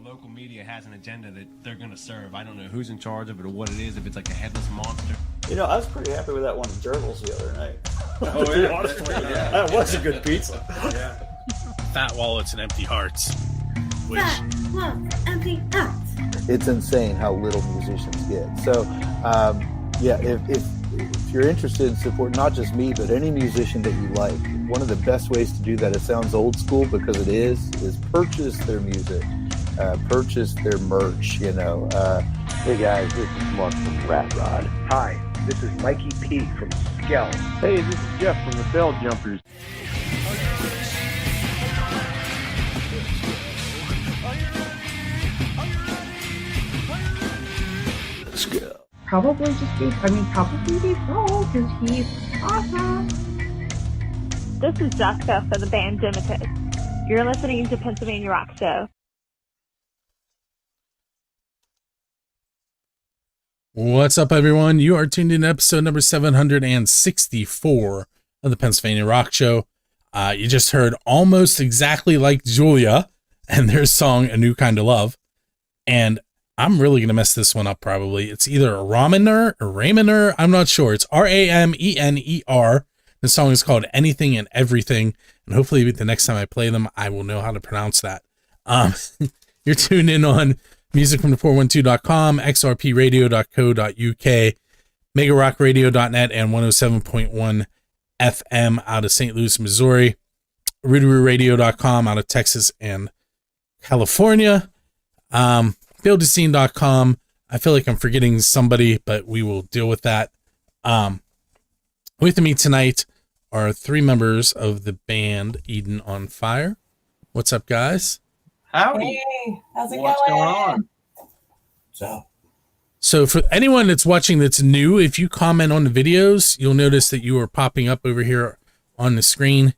local media has an agenda that they're going to serve. I don't know who's in charge of it or what it is, if it's like a headless monster. You know, I was pretty happy with that one at Gerbils the other night. Oh, to be yeah. honest with you. Yeah. That was a good pizza. Yeah. Fat wallets and empty hearts. Which, empty out. It's insane how little musicians get. So, if you're interested in support, not just me, but any musician that you like, one of the best ways to do that, it sounds old school because it is purchase their music, purchase their merch, you know. Hey guys, this is Mark from Rat Rod. Hi, this is Mikey P from Skell. Hey, this is Jeff from the Bell Jumpers. Probably be Paul, because he's awesome. This is Jessica for the band Dimitus. You're listening to Pennsylvania Rock Show. what's up, everyone? You are tuned in to episode number 764 of the Pennsylvania Rock Show. You just heard Almost Exactly Like Julia and their song A New Kind of Love. And I'm really going to mess this one up probably. It's either a Ramener, I'm not sure. It's Ramener. The song is called Anything and Everything. And hopefully the next time I play them, I will know how to pronounce that. You're tuned in on musicfromthe412.com, xrpradio.co.uk, megarockradio.net, and 107.1 FM out of St. Louis, Missouri, rootaroo.radio.com out of Texas and California, buildascene.com. I feel like I'm forgetting somebody, but we will deal with that. With me tonight are three members of the band Eden on Fire. What's up, guys? Howdy. Hey, how's it What's going on? So for anyone that's watching that's new, if you comment on the videos, you'll notice that you are popping up over here on the screen,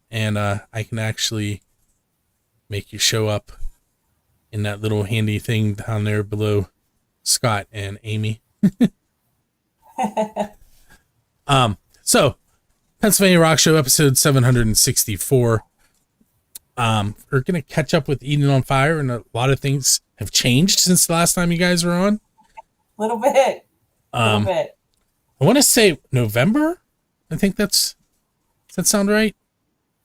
and I can actually make you show up in that little handy thing down there below Scott and Amy. So Pennsylvania Rock Show episode 764. We're going to catch up with Eden on Fire, and a lot of things have changed since the last time you guys were on. A little bit. I want to say November. I think does that sound right?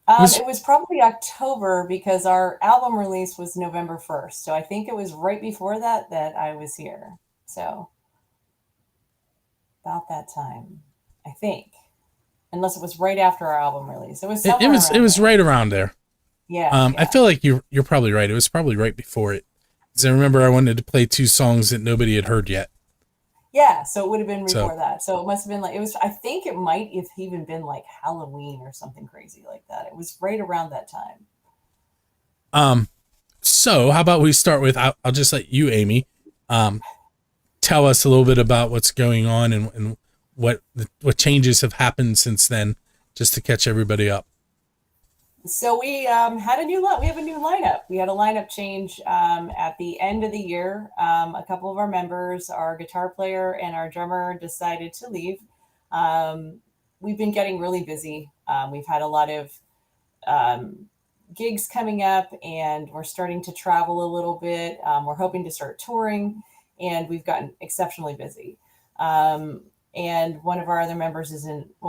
It was probably October because our album release was November 1st. So I think it was right before that I was here. So about that time, I think. Unless it was right after our album release. It was right around there. Yeah. I feel like you're probably right. It was probably right before it. Because I remember I wanted to play two songs that nobody had heard yet. Yeah, so it would have been before that. So it must have been I think it might have even been like Halloween or something crazy like that. It was right around that time. So how about we start with, I'll just let you, Amy, tell us a little bit about what's going on and what changes have happened since then, just to catch everybody up. So we had a new we have a new lineup. We had a lineup change at the end of the year. A couple of our members, our guitar player and our drummer, decided to leave. We've been getting really busy. We've had a lot of gigs coming up, and we're starting to travel a little bit. We're hoping to start touring, and we've gotten exceptionally busy. And one of our other members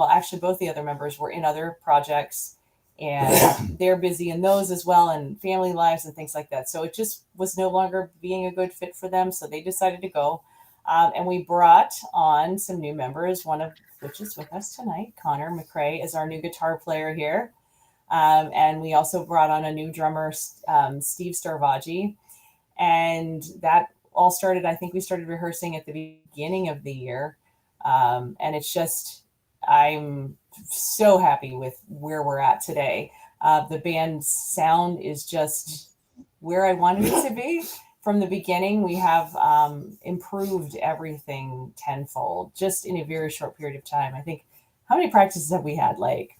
actually both the other members were in other projects, and they're busy in those as well, and family lives and things like that. So it just was no longer being a good fit for them. So they decided to go. And we brought on some new members, one of which is with us tonight. Connor McRae is our new guitar player here. And we also brought on a new drummer, Steve Starvaggi. And that all started, I think we started rehearsing at the beginning of the year. And it's just, I'm so happy with where we're at today. The band's sound is just where I wanted it to be from the beginning. We have improved everything tenfold just in a very short period of time. I think, how many practices have we had? Like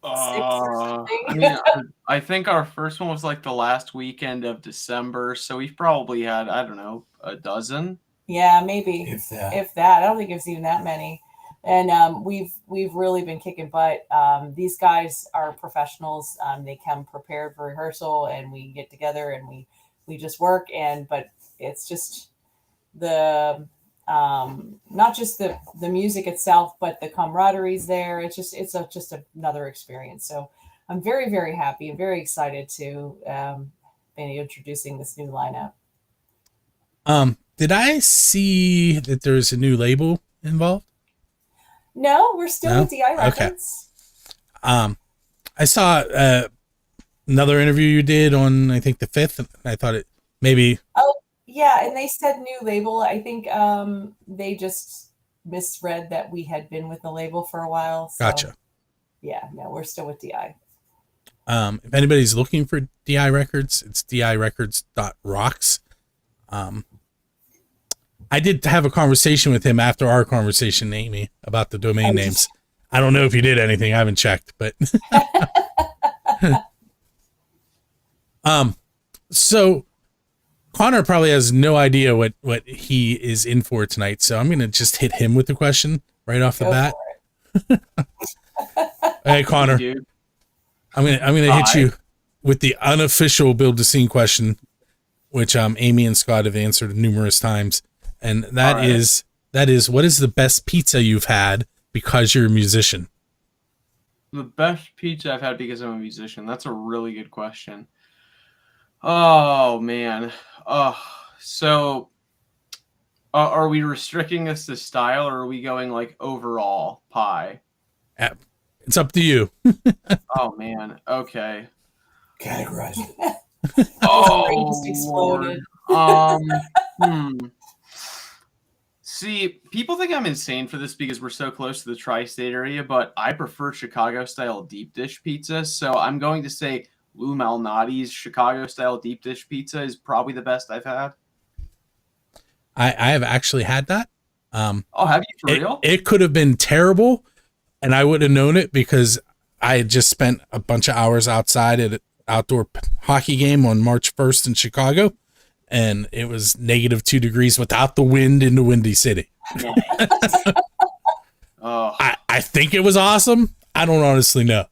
6 or something? I think our first one was like the last weekend of December. So we've probably had, I don't know, a dozen. Yeah, maybe. If that. I don't think it's even that many. And we've really been kicking butt. These guys are professionals. They come prepared for rehearsal, and we get together and we just work, but it's just the not just the music itself, but the camaraderie's there. It's just another experience. So I'm very, very happy and very excited to be introducing this new lineup. Did I see that there's a new label involved? No, we're still with DI Records. Okay. I saw another interview you did on, I think, the 5th. I thought it maybe. Oh, yeah. And they said new label. I think they just misread that we had been with the label for a while. So, Gotcha. Yeah, no, we're still with DI. If anybody's looking for DI Records, it's direcords.rocks. I did have a conversation with him after our conversation, Amy, about the domain names. I don't know if you did anything. I haven't checked, but so Connor probably has no idea what he is in for tonight. So I'm gonna just hit him with the question right off the bat. Hey, Connor, Dude. I'm gonna hit you with the unofficial build the scene question, which Amy and Scott have answered numerous times, and that is what is the best pizza you've had because you're a musician? The best pizza I've had because I'm a musician. That's a really good question. Oh man. So are we restricting this to style, or are we going like overall pie? It's up to you. Oh man. Okay. Categorize it. Oh, Just exploded. Lord. See, people think I'm insane for this because we're so close to the tri-state area, but I prefer Chicago-style deep dish pizza. So I'm going to say Lou Malnati's Chicago-style deep dish pizza is probably the best I've had. I have actually had that. Oh, have you for real? It could have been terrible, and I would have known it because I had just spent a bunch of hours outside at an outdoor hockey game on March 1st in Chicago, and it was -2 degrees without the wind in the Windy City. Oh. I think it was awesome. I don't honestly know.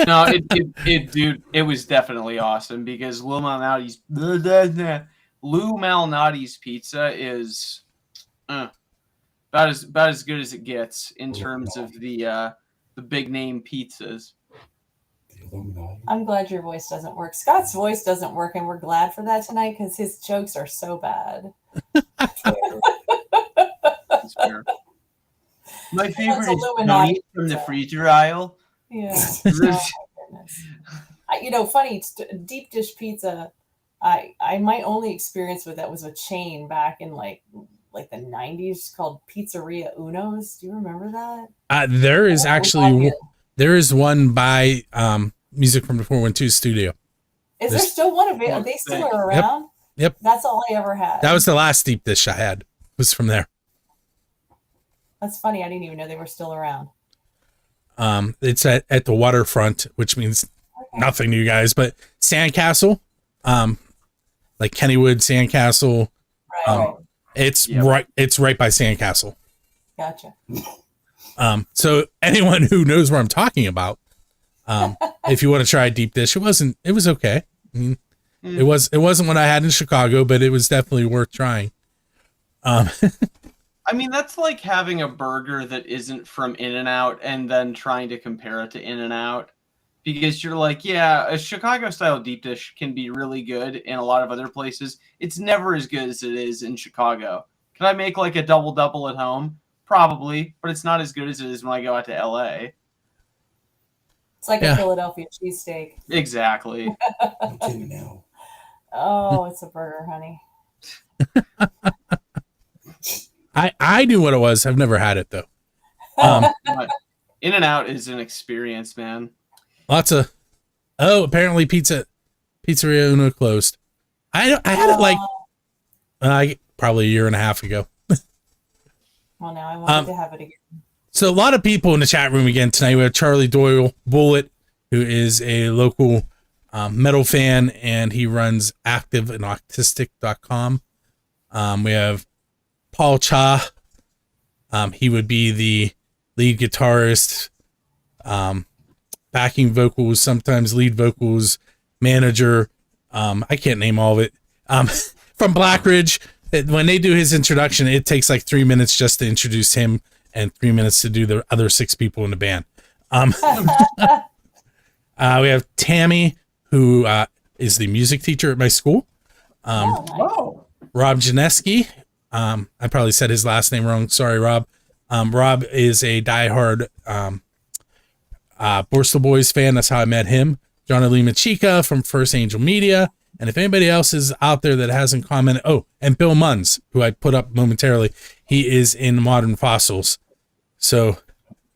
No, dude, it was definitely awesome because Lou Malnati's pizza is about as good as it gets in terms of the big name pizzas. I'm glad your voice doesn't work. Scott's voice doesn't work, and we're glad for that tonight because his jokes are so bad. That's fair. My favorite is Illuminati Tony from the freezer aisle. Yeah. Oh, my goodness. Funny, deep dish pizza, I my only experience with that was a chain back in like the 90s called Pizzeria Uno's. Do you remember that? There is actually one by Music from the 412 studio. Is there still one available? They still are around? Yep. That's all I ever had. That was the last deep dish I had. Was from there. That's funny. I didn't even know they were still around. It's at the waterfront, which means nothing to you guys, but Sandcastle, like Kennywood Sandcastle. Right. It's right by Sandcastle. Gotcha. So anyone who knows where I'm talking about, if you want to try a deep dish, it was okay. I mean, it wasn't what I had in Chicago, but it was definitely worth trying. I mean, that's like having a burger that isn't from In-N-Out and then trying to compare it to In-N-Out, because you're like, yeah, a Chicago style deep dish can be really good in a lot of other places. It's never as good as it is in Chicago. Can I make like a double at home? Probably, but it's not as good as it is when I go out to LA. It's like a Philadelphia cheesesteak. Exactly. Oh, it's a burger, honey. I knew what it was. I've never had it though. In-N-Out is an experience, man. Lots of apparently Pizzeria Uno closed. I had it like probably a year and a half ago. Well, now I wanted to have it again. So a lot of people in the chat room again tonight. We have Charlie Doyle Bullet, who is a local metal fan, and he runs activeandautistic.com. We have Paul Cha. He would be the lead guitarist, backing vocals, sometimes lead vocals, manager. I can't name all of it. from Blackridge. When they do his introduction, it takes like 3 minutes just to introduce him and 3 minutes to do the other 6 people in the band. We have Tammy, who is the music teacher at my school. Rob Janeski. I probably said his last name wrong. Sorry, Rob. Rob is a diehard Borstal Boys fan. That's how I met him. John Lee Machika from First Angel Media. And if anybody else is out there that hasn't commented, and Bill Munns, who I put up momentarily, he is in Modern Fossils. So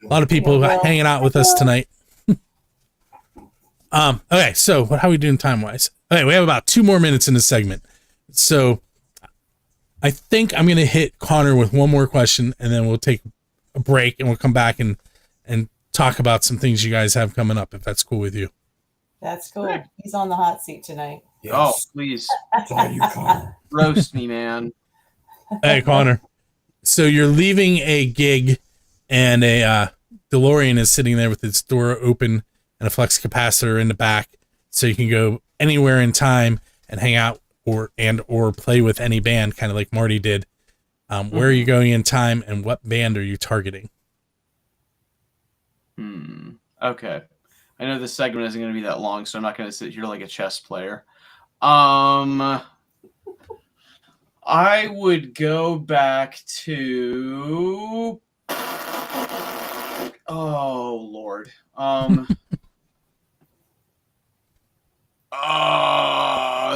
a lot of people hanging out with us tonight. Okay, so how are we doing time-wise? Okay, we have about 2 more minutes in this segment. So I think I'm going to hit Connor with one more question, and then we'll take a break, and we'll come back and talk about some things you guys have coming up, if that's cool with you. That's cool. He's on the hot seat tonight. Yes. Oh, please. It's all you, Connor. Roast me, man. Hey, Connor. So you're leaving a gig, and a DeLorean is sitting there with its door open and a flux capacitor in the back, so you can go anywhere in time and hang out or play with any band, kind of like Marty did. Where are you going in time, and what band are you targeting? Okay. I know this segment isn't going to be that long, so I'm not going to sit here like a chess player. I would go back to... Oh, Lord.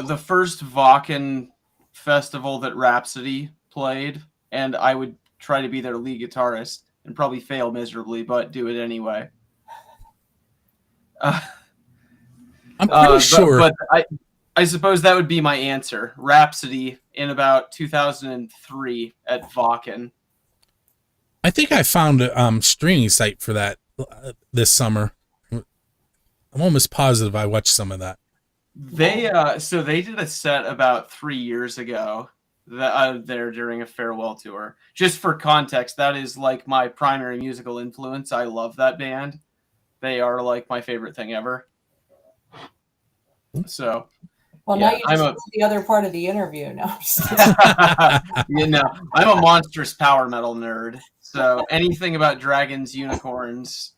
The first Vakken festival that Rhapsody played, and I would try to be their lead guitarist and probably fail miserably, but do it anyway. I'm pretty sure. But I suppose that would be my answer. Rhapsody in about 2003 at Vakken. I think I found a streaming site for that this summer. I'm almost positive I watched some of that. They did a set about 3 years ago there during a farewell tour. Just for context, that is like my primary musical influence. I love that band. They are like my favorite thing ever. So, well, yeah, now you just did the other part of the interview. No, I'm a monstrous power metal nerd. So anything about dragons, unicorns,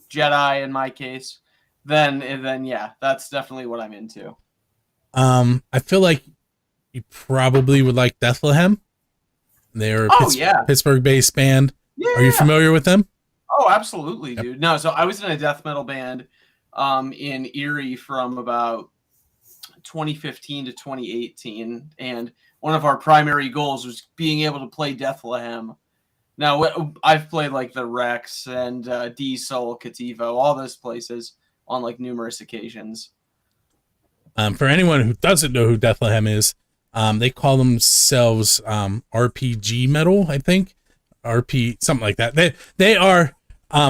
Jedi in my case, then yeah, that's definitely what I'm into. I feel like you probably would like Bethlehem. They're a Pittsburgh-based band. Yeah. Are you familiar with them? Oh, absolutely, dude. No, so I was in a death metal band in Erie from about 2015 to 2018, and one of our primary goals was being able to play Bethlehem. Now, I've played like the Rex and D-Soul, Kativo, all those places on like numerous occasions. For anyone who doesn't know who Bethlehem is, they call themselves RPG metal, I think. Something like that. They are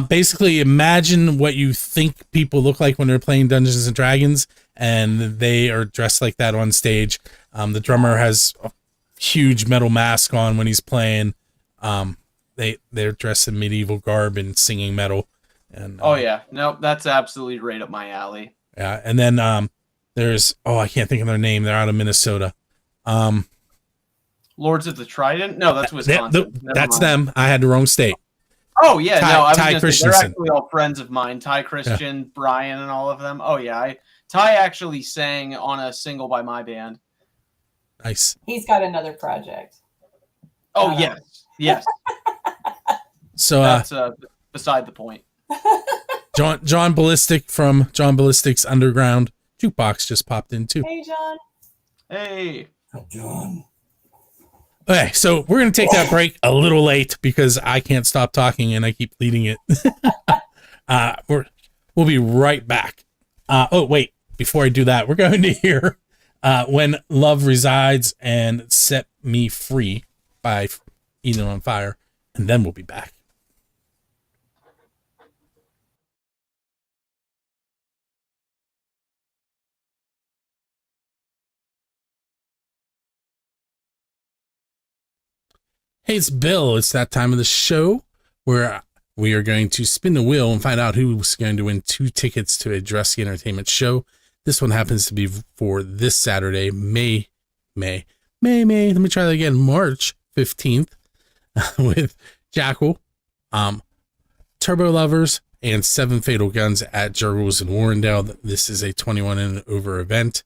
basically, imagine what you think people look like when they're playing Dungeons and Dragons, and they are dressed like that on stage. The drummer has a huge metal mask on when he's playing. They're dressed in medieval garb and singing metal. And that's absolutely right up my alley. Yeah, and then there's I can't think of their name. They're out of Minnesota. Lords of the Trident? No, that's Wisconsin. That's them. I had the wrong state. Oh yeah, Ty Christensen. They're actually all friends of mine. Ty Christian, Brian, and all of them. Oh yeah, Ty actually sang on a single by my band. Nice. He's got another project. Oh yes. So that's beside the point. John Ballistic from John Ballistic's Underground Jukebox just popped in too. Hey, John. Hey, John. Okay, so we're going to take that break a little late because I can't stop talking and I keep leading it. We'll be right back. Wait, before I do that, we're going to hear When Love Resides and Set Me Free by Eden on Fire, and then we'll be back. Hey, it's Bill. It's that time of the show where we are going to spin the wheel and find out who's going to win 2 tickets to a Dressy Entertainment show. This one happens to be for this Saturday, May Let me try that again. March 15th with Jackal, Turbo Lovers, and 7 Fatal Guns at Jurgles in Warrendale. This is a 21 and over event.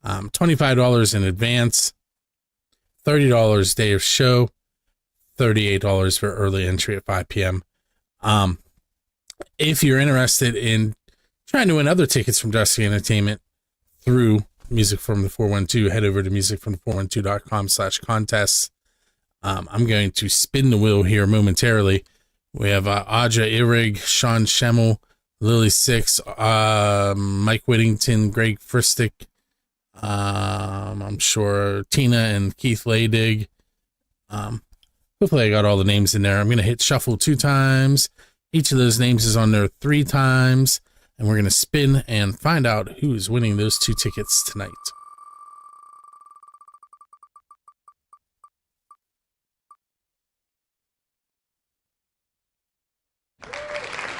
$25 in advance, $30 day of show, $38 for early entry at 5 p.m. If you're interested in trying to win other tickets from Dusty Entertainment through Music from the 412, head over to musicfromthe412.com/contests. I'm going to spin the wheel here momentarily. We have Audra Ihrig, Sean Schemmel, Lily Six, Mike Whittington, Greg Fristick, I'm sure Tina and Keith Laydig. Hopefully I got all the names in there. I'm going to hit shuffle 2 times. Each of those names is on there 3 times. And we're going to spin and find out who's winning those 2 tickets tonight.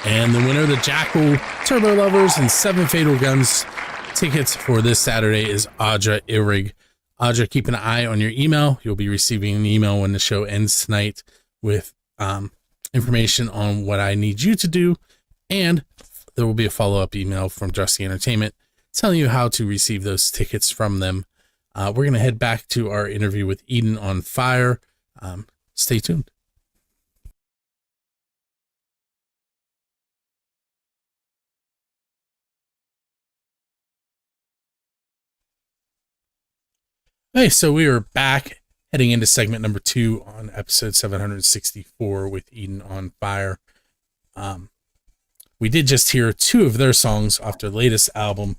And the winner, the Jackal, Turbo Lovers, and 7 Fatal Guns tickets for this Saturday is Audra Ihrig. Audra, keep an eye on your email. You'll be receiving an email when the show ends tonight with information on what I need you to do. And there will be a follow-up email from Dusty Entertainment telling you how to receive those tickets from them. We're going to head back to our interview with Eden on Fire. Stay tuned. Hey, so we are back heading into segment number 2 on episode 764 with Eden on Fire. We did just hear 2 of their songs off their latest album,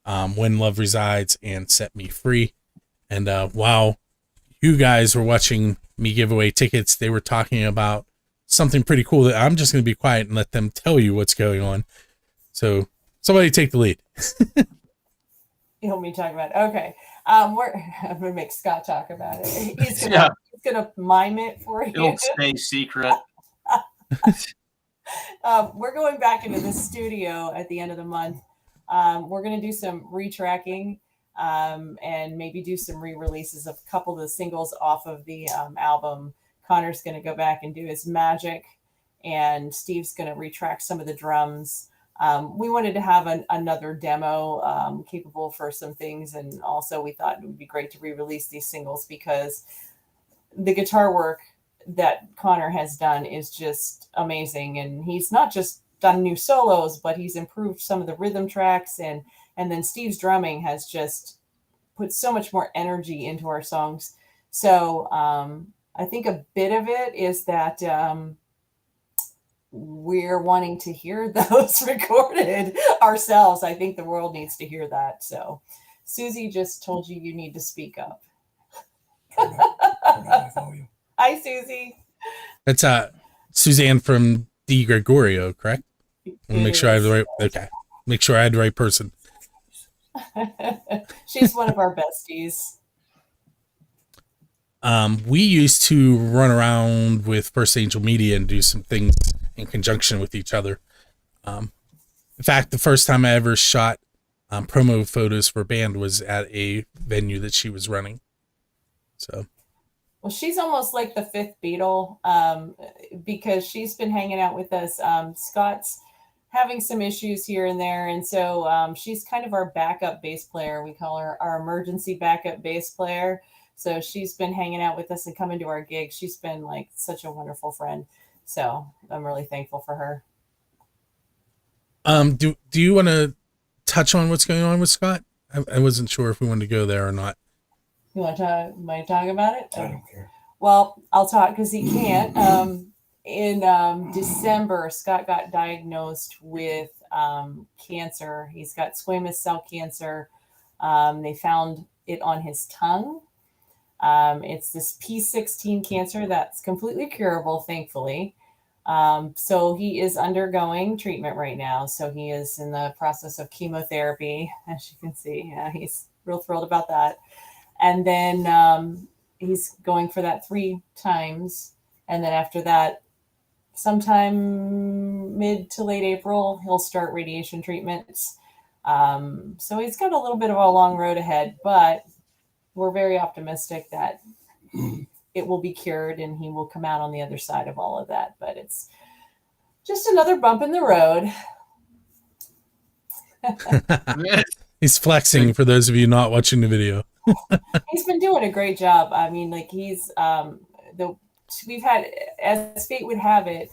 When Love Resides and Set Me Free. And while you guys were watching me give away tickets, they were talking about something pretty cool that I'm just going to be quiet and let them tell you what's going on. So somebody take the lead. You want me to talk about it? Okay. I'm going to make Scott talk about it. He's going to mime it for you. It'll stay secret. We're going back into the studio at the end of the month. We're going to do some retracking and maybe do some re-releases of a couple of the singles off of the album. Connor's going to go back and do his magic, and Steve's going to retract some of the drums. We wanted to have another demo capable for some things, and also we thought it would be great to re-release these singles because the guitar work that Connor has done is just amazing, and he's not just done new solos, but he's improved some of the rhythm tracks, and then Steve's drumming has just put so much more energy into our songs. So I think a bit of it is that we're wanting to hear those recorded ourselves. I think the world needs to hear that. So Susie just told you need to speak up. Hi, Susie. That's Suzanne from Di Gregorio, correct? Make sure I have the right. Okay, make sure I had the right person. She's one of our besties. We used to run around with First Angel Media and do some things in conjunction with each other. In fact, the first time I ever shot promo photos for a band was at a venue that she was running. So, well, she's almost like the 5th Beatle because she's been hanging out with us. Scott's having some issues here and there, and so she's kind of our backup bass player. We call her our emergency backup bass player. So she's been hanging out with us and coming to our gigs. She's been like such a wonderful friend. So I'm really thankful for her. Do you want to touch on what's going on with Scott? I wasn't sure if we wanted to go there or not. You want to talk about it? I don't care. Well, I'll talk because he can't. In December, Scott got diagnosed with cancer. He's got squamous cell cancer. They found it on his tongue. It's this P16 cancer that's completely curable, thankfully. So he is undergoing treatment right now. So he is in the process of chemotherapy, as you can see. Yeah, he's real thrilled about that. And then he's going for that 3 times. And then after that, sometime mid to late April, he'll start radiation treatments. So he's got a little bit of a long road ahead, but we're very optimistic that it will be cured and he will come out on the other side of all of that. But it's just another bump in the road. He's flexing for those of you not watching the video. He's been doing a great job. I mean, like he's we've had, as fate would have it,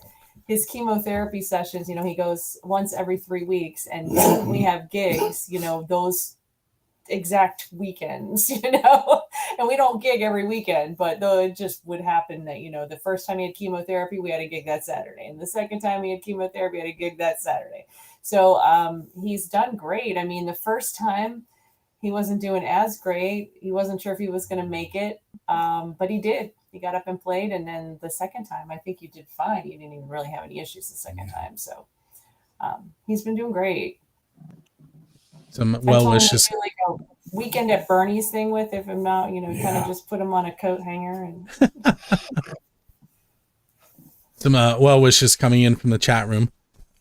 his chemotherapy sessions, you know, he goes once every 3 weeks, and we have gigs, you know, those exact weekends, you know, and we don't gig every weekend, but though it just would happen that, you know, the first time he had chemotherapy, we had a gig that Saturday, and the second time he had chemotherapy, we had a gig that Saturday. So he's done great. I mean, the first time he wasn't doing as great. He wasn't sure if he was going to make it, but he did. He got up and played, and then the second time, I think you did fine. You didn't even really have any issues the second time. So he's been doing great. Some well wishes. Do like a weekend at Bernie's thing with, if I'm not, you know, kind of just put him on a coat hanger. And some well wishes coming in from the chat room.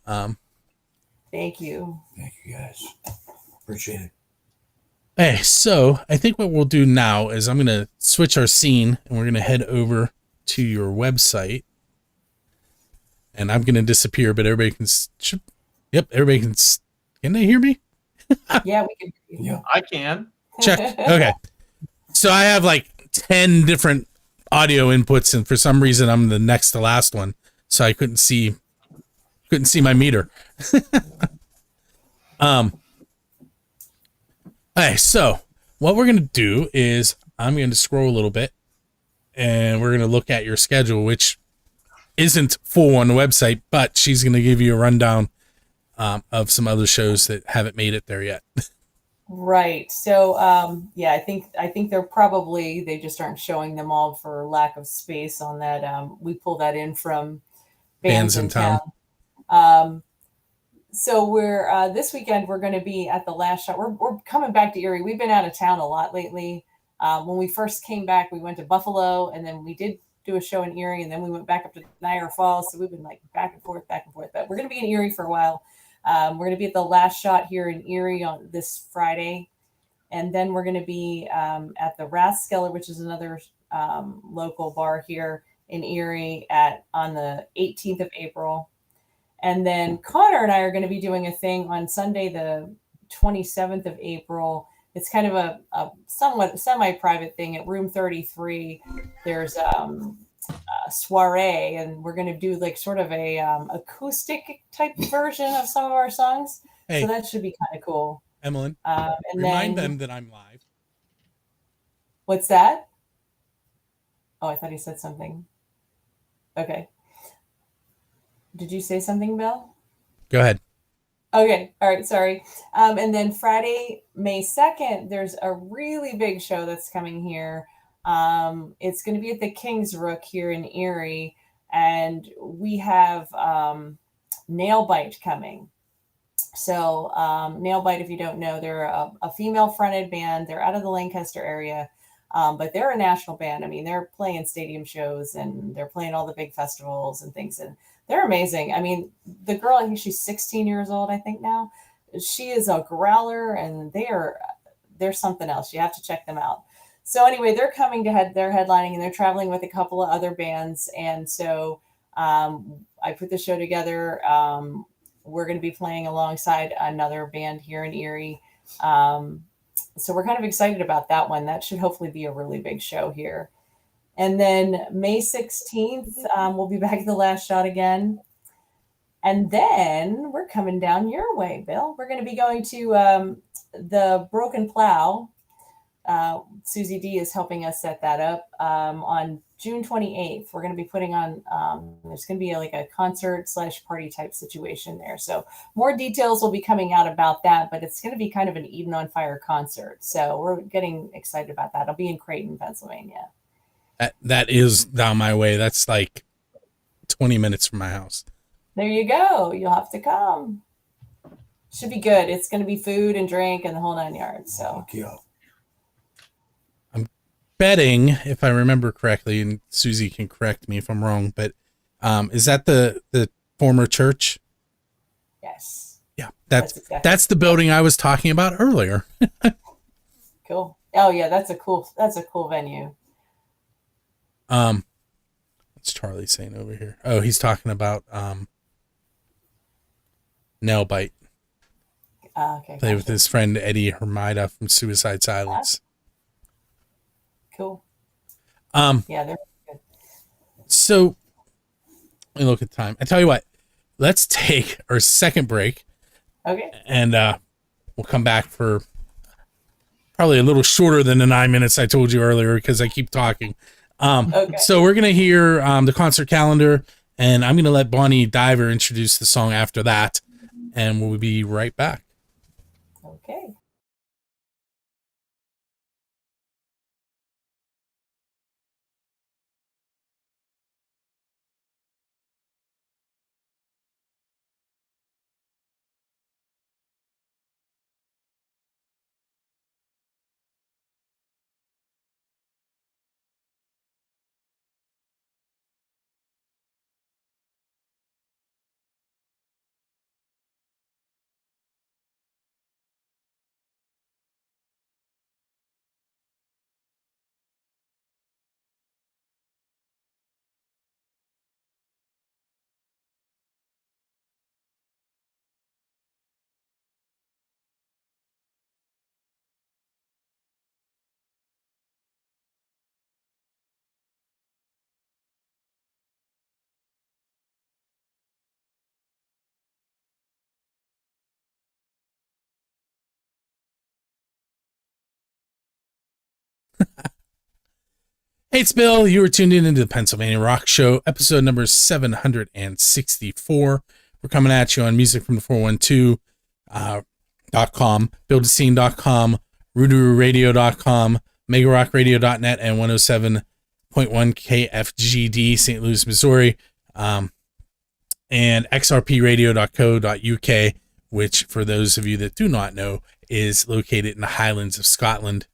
Thank you. Thank you, guys. Appreciate it. Hey, so I think what we'll do now is I'm going to switch our scene, and we're going to head over to your website. And I'm going to disappear, but everybody can... Yep, everybody can... Can they hear me? Yeah, we can hear you. Yeah. I can. Check. Okay. So I have like 10 different audio inputs, and for some reason I'm the next to last one. So I couldn't see my meter. Okay, so what we're going to do is I'm going to scroll a little bit, and we're going to look at your schedule, which isn't full on the website, but she's going to give you a rundown of some other shows that haven't made it there yet. Right. So, yeah, I think they just aren't showing them all for lack of space on that. We pull that in from Bands in Town. So we're this weekend we're going to be at the Last Shot. We're coming back to Erie. We've been out of town a lot lately. When we first came back, we went to Buffalo, and then we did do a show in Erie, and then we went back up to Niagara Falls. So we've been like back and forth. But we're going to be in Erie for a while. We're going to be at the Last Shot here in Erie on this Friday, and then we're going to be at the Rathskeller, which is another local bar here in Erie on the 18th of April. And then Connor and I are going to be doing a thing on Sunday, the 27th of April. It's kind of a somewhat semi-private thing at Room 33. There's a soiree, and we're going to do like sort of a acoustic type version of some of our songs. Hey, so that should be kind of cool. Emmeline, and remind them that I'm live. What's that? Oh, I thought he said something. Okay. Did you say something, Bill? Go ahead. Okay. All right. Sorry. And then Friday, May 2nd, there's a really big show that's coming here. It's going to be at the King's Rook here in Erie. And we have Nailbite coming. So Nailbite, if you don't know, they're a female-fronted band. They're out of the Lancaster area. But they're a national band. I mean, they're playing stadium shows, and they're playing all the big festivals and things. And they're amazing. I mean, the girl, I think she's 16 years old, I think now. She is a growler, and they're something else. You have to check them out. So anyway, they're coming they're headlining, and they're traveling with a couple of other bands. And so I put the show together. We're going to be playing alongside another band here in Erie. So we're kind of excited about that one. That should hopefully be a really big show here. And then May 16th, we'll be back at the Last Shot again. And then we're coming down your way, Bill. We're going to be going to the Broken Plow. Susie D is helping us set that up on June 28th. We're going to be putting on, there's going to be like a concert / party type situation there. So more details will be coming out about that, but it's going to be kind of an Eden on Fire concert. So we're getting excited about that. It'll be in Creighton, Pennsylvania. That is down my way. That's like 20 minutes from my house. There you go. You'll have to come. Should be good. It's going to be food and drink and the whole 9 yards. So I'm betting, if I remember correctly, and Susie can correct me if I'm wrong, but is that the former church? Yes. Yeah, that's the building I was talking about earlier. Cool. Oh yeah, that's a cool venue. What's Charlie saying over here? Oh, he's talking about Nail Bite. Okay. Play with his friend Eddie Hermida from Suicide Silence. Cool. Yeah, they're good. So let me look at time. I tell you what, let's take our second break. Okay. And we'll come back for probably a little shorter than the 9 minutes I told you earlier because I keep talking. Okay. So we're going to hear the concert calendar, and I'm going to let Bonnie Diver introduce the song after that, and we'll be right back. Okay. Hey, it's Bill. You are tuned in into the Pennsylvania Rock Show, episode number 764. We're coming at you on music from the 412.com, buildascene.com, roodarooradio.com, megarockradio.net, and 107.1 KFGD, St. Louis, Missouri, and xrpradio.co.uk, which, for those of you that do not know, is located in the Highlands of Scotland.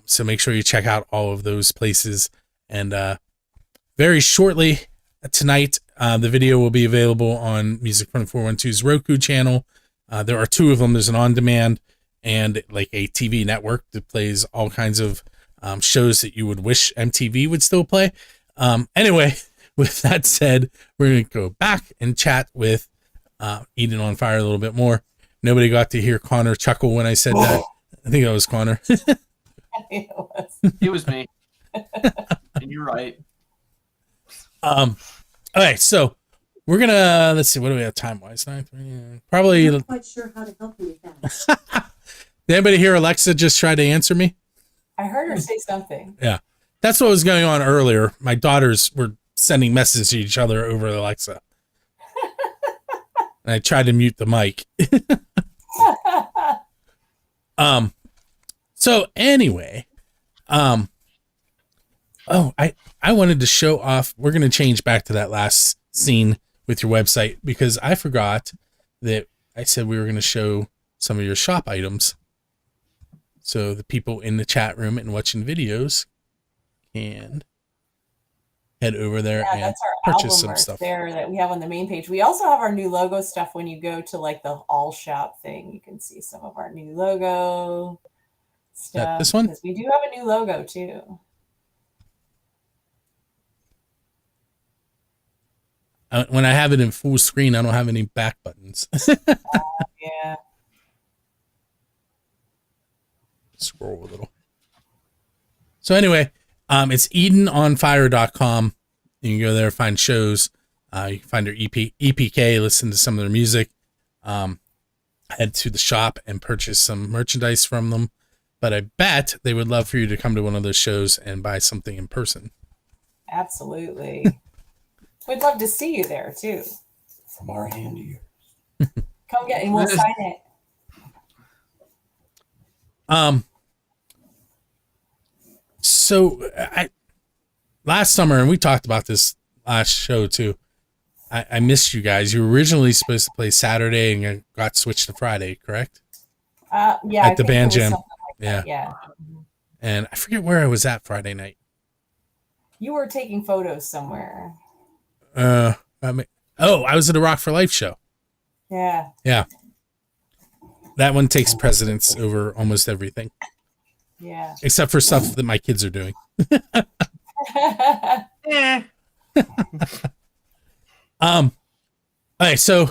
So make sure you check out all of those places. And very shortly tonight, the video will be available on Music from 412's Roku channel. There are two of them. There's an on-demand and like a TV network that plays all kinds of shows that you would wish MTV would still play. Anyway, with that said, we're going to go back and chat with Eden on Fire a little bit more. Nobody got to hear Connor chuckle when I said that. I think that was Connor. It was me. And you're right. Okay, so we're gonna let's see, what do we have time wise? Probably. I'm not quite sure how to help you with that. Did anybody hear Alexa just try to answer me? I heard her say something. Yeah, that's what was going on earlier. My daughters were sending messages to each other over Alexa, and I tried to mute the mic. So anyway, I wanted to show off. We're going to change back to that last scene with your website because I forgot that I said we were going to show some of your shop items. So the people in the chat room and watching videos can head over there and that's our purchase album some art stuff there that we have on the main page. We also have our new logo stuff. When you go to like the all shop thing, you can see some of our new logo stuff. This one? Because we do have a new logo too. When I have it in full screen, I don't have any back buttons. Yeah. Scroll a little. So anyway, it's EdenOnFire.com. You can go there, find shows. You can find their EPK, listen to some of their music. Head to the shop and purchase some merchandise from them. But I bet they would love for you to come to one of those shows and buy something in person. Absolutely. We'd love to see you there too. From our hand to yours. Come get and we'll sign it. So last summer, and we talked about this last show too, I missed you guys. You were originally supposed to play Saturday and it got switched to Friday, correct? Yeah. At the band jam. Like yeah. And I forget where I was at Friday night. You were taking photos somewhere. I was at a Rock for Life show. Yeah. Yeah. That one takes precedence over almost everything. Yeah. except for stuff that my kids are doing. Eh. Okay, so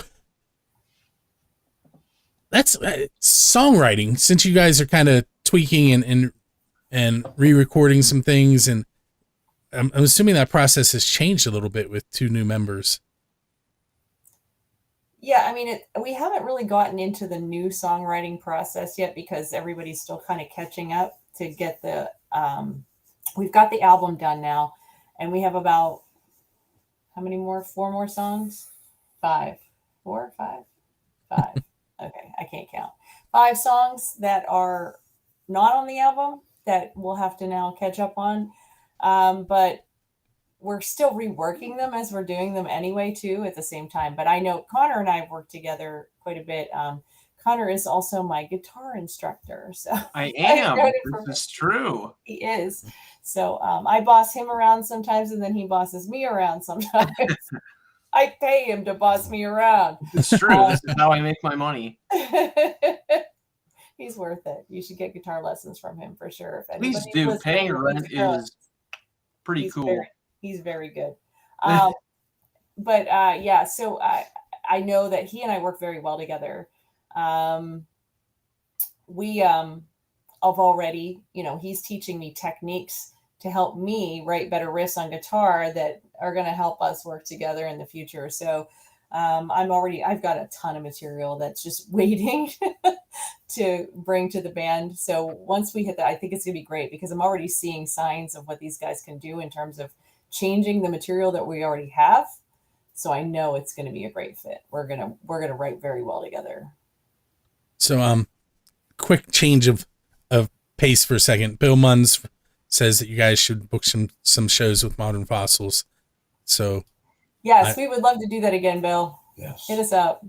that's songwriting. Since you guys are kind of tweaking and re-recording some things, and I'm assuming that process has changed a little bit with 2 new members. Yeah, I mean, we haven't really gotten into the new songwriting process yet because everybody's still kind of catching up to get the. We've got the album done now, and we have about how many more? 4 more songs? 5, 4, 5, 5. Okay, I can't count. 5 songs that are not on the album that we'll have to now catch up on, but we're still reworking them as we're doing them anyway too at the same time. But I know Connor and I have worked together quite a bit. Connor is also my guitar instructor, so I am. This is true. He is. So I boss him around sometimes, and then he bosses me around sometimes. I pay him to boss me around. It's true. This is how I make my money. He's worth it. You should get guitar lessons from him for sure. If Please do. Paying rent is pretty cool. He's very good. But yeah, so I know that he and I work very well together. We have already, he's teaching me techniques to help me write better riffs on guitar that are going to help us work together in the future. So I've got a ton of material that's just waiting to bring to the band. So once we hit that, I think it's going to be great because I'm already seeing signs of what these guys can do in terms of changing the material that we already have. So I know it's going to be a great fit. We're going to write very well together. So, quick change of pace for a second. Bill Munns says that you guys should book some shows with Modern Fossils. So, yes, we would love to do that again, Bill. Yes. Hit us up.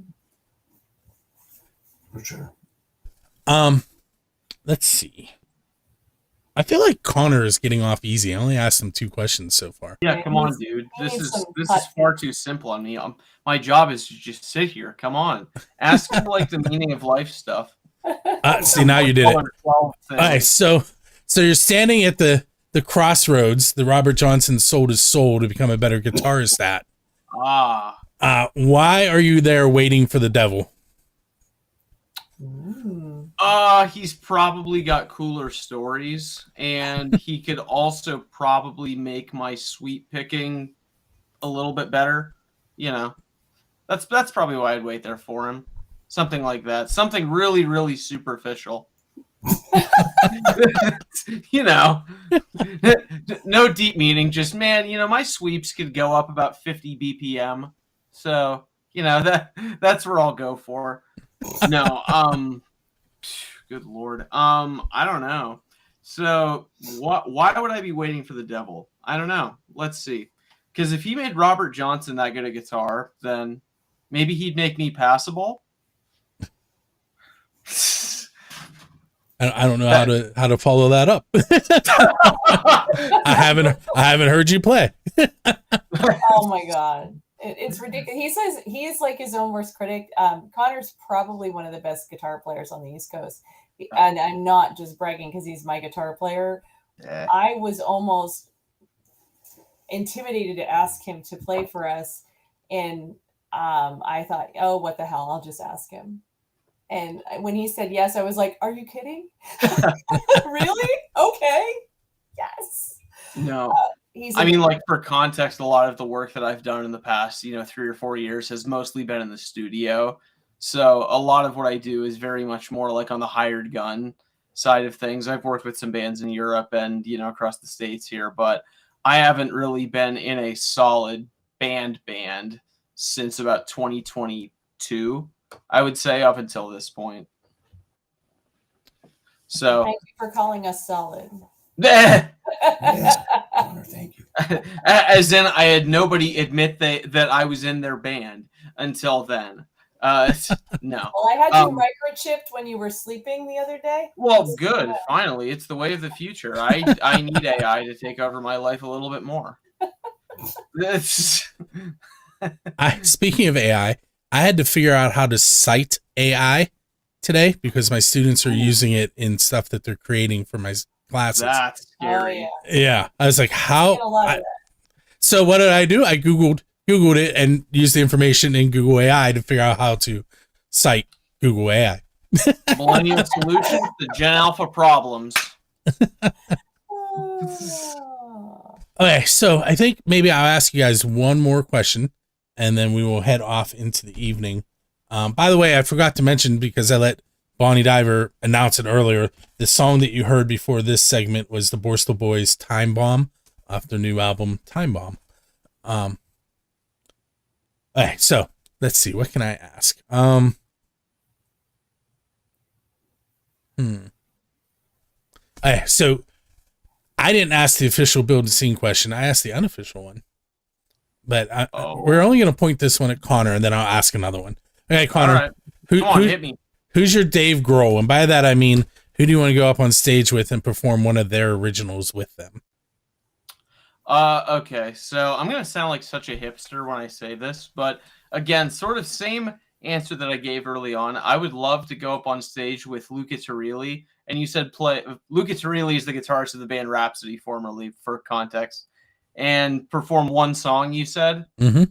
For sure. Let's see. I feel like Connor is getting off easy. I only asked him 2 questions so far. Yeah, come on, dude. This is far too simple on me. My job is to just sit here. Come on, ask him like the meaning of life stuff. See, now you did it. All right, so you're standing at the crossroads. The Robert Johnson sold his soul to become a better guitarist at. Why are you there waiting for the devil? He's probably got cooler stories, and he could also probably make my sweep picking a little bit better. That's probably why I'd wait there for him. Something like that. Something really, really superficial. No deep meaning. Just, man, my sweeps could go up about 50 BPM. So, that's where I'll go for. No, good Lord. I don't know. So why would I be waiting for the devil? I don't know. Let's see. Because if he made Robert Johnson that good a guitar, then maybe he'd make me passable. I don't know how to follow that up. I haven't heard you play. Oh my God. It's ridiculous. He says he is like his own worst critic. Connor's probably one of the best guitar players on the East Coast. And I'm not just bragging because he's my guitar player. Yeah. I was almost intimidated to ask him to play for us. And I thought, oh, what the hell? I'll just ask him. And when he said yes, I was like, are you kidding? Really? Okay. Yes. No. Like for context, a lot of the work that I've done in the past, 3 or 4 years has mostly been in the studio. So a lot of what I do is very much more like on the hired gun side of things. I've worked with some bands in Europe and, across the States here, but I haven't really been in a solid band since about 2022, I would say, up until this point. So thank you for calling us solid. Yes. Connor, thank you. As in, I had nobody admit that I was in their band until then. No. Well, I had you microchipped when you were sleeping the other day. Well, good. Finally, it's the way of the future. I need AI to take over my life a little bit more. Speaking of AI, I had to figure out how to cite AI today because my students are using it in stuff that they're creating for classics. That's Oh scary. yeah. Yeah, I was like, Seen a how? lot of that. So what did I do? I Googled it and used the information in Google AI to figure out how to cite Google AI. Millennial solutions to Gen Alpha problems. Okay, so I think maybe I'll ask you guys one more question, and then we will head off into the evening. By the way, I forgot to mention, because I let Bonnie Diver announce it earlier, the song that you heard before this segment was the Borstal Boys' Time Bomb off their new album, Time Bomb. Okay, so let's see. What can I ask? Okay, so I didn't ask the official build a scene question. I asked the unofficial one. But we're only going to point this one at Connor, and then I'll ask another one. Okay, Connor. All right. Come on, hit me. Who's your Dave Grohl? And by that, I mean, who do you want to go up on stage with and perform one of their originals with them? Okay, so I'm going to sound like such a hipster when I say this, but again, sort of same answer that I gave early on. I would love to go up on stage with Luca Turilli, and you said Luca Turilli is the guitarist of the band Rhapsody, formerly, for context, and perform one song, you said? Mm-hmm.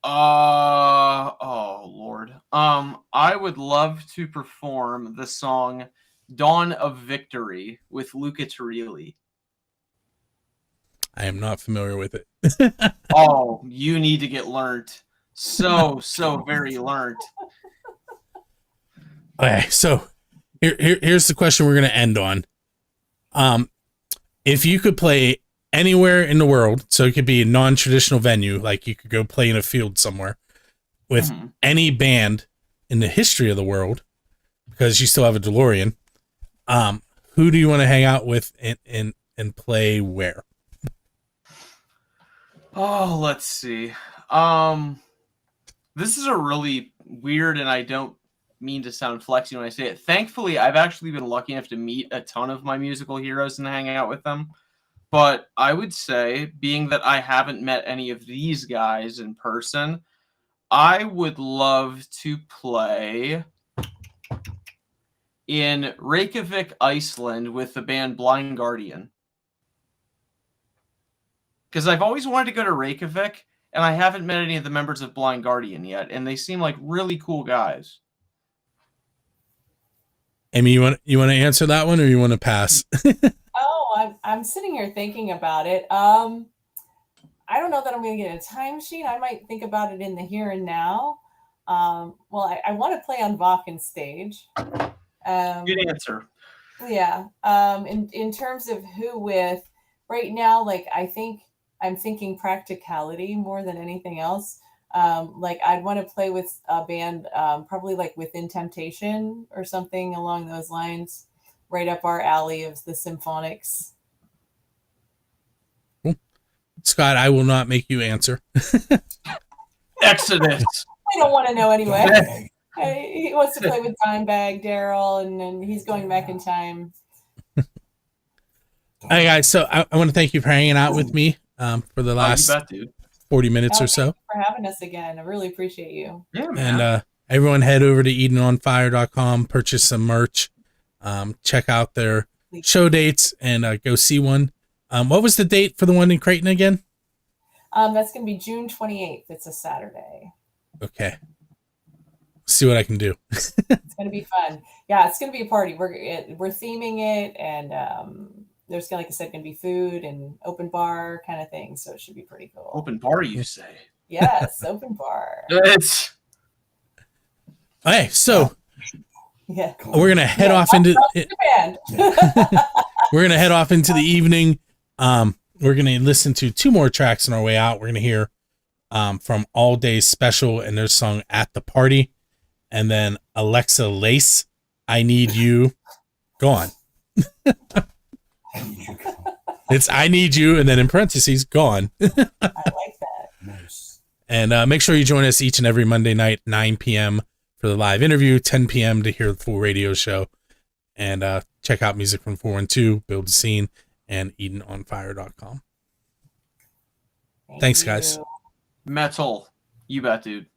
Oh, Lord. I would love to perform the song Dawn of Victory with Luca Turilli. I am not familiar with it. Oh, you need to get learnt. So very learnt. Okay, so here's the question we're going to end on. If you could play anywhere in the world, so it could be a non-traditional venue, like you could go play in a field somewhere with any band in the history of the world, because you still have a DeLorean, who do you want to hang out with and play where? Oh, let's see. This is a really weird, and I don't mean to sound flexy when I say it. Thankfully, I've actually been lucky enough to meet a ton of my musical heroes and hang out with them. But I would say, being that I haven't met any of these guys in person, I would love to play in Reykjavik, Iceland with the band Blind Guardian. Because I've always wanted to go to Reykjavik, and I haven't met any of the members of Blind Guardian yet, and they seem like really cool guys. Amy, you want to answer that one, or you want to pass? I'm sitting here thinking about it. I don't know that I'm going to get a time machine. I might think about it in the here and now. Well, I want to play on Vaken's stage. Good answer. Yeah. In terms of who with, right now, like I think I'm thinking practicality more than anything else. Like I'd want to play with a band, probably like Within Temptation or something along those lines, right up our alley of the symphonics. Cool. Scott, I will not make you answer. Exodus. I don't want to know anyway. He wants to play with Dimebag Daryl, and then he's going back in time. Hey guys, so I want to thank you for hanging out with me for the last 40 minutes or so. Thank you for having us again. I really appreciate you. Yeah, man. And everyone head over to EdenOnFire.com, purchase some merch, check out their show dates, and go see one. What was the date for the one in Creighton again? That's going to be June 28th. It's a Saturday. Okay. See what I can do. It's going to be fun. Yeah, it's going to be a party. We're theming it, and there's, like I said, going to be food and open bar kind of thing. So it should be pretty cool. Open bar, you say? Yes, open bar. It's... Okay, so yeah, we're gonna head off into we're gonna head off into the evening. We're gonna listen to two more tracks on our way out. We're gonna hear from All Day Special and their song At the Party, and then Alexa Lace, I Need You. Go on. It's I Need You, and then in parentheses, gone. I like that. Nice. And make sure you join us each and every Monday night, 9 p.m. for the live interview, 10 p.m. to hear the full radio show. And check out music from 412, Build a Scene, and EdenOnFire.com. Thanks, guys. Metal. You bet, dude.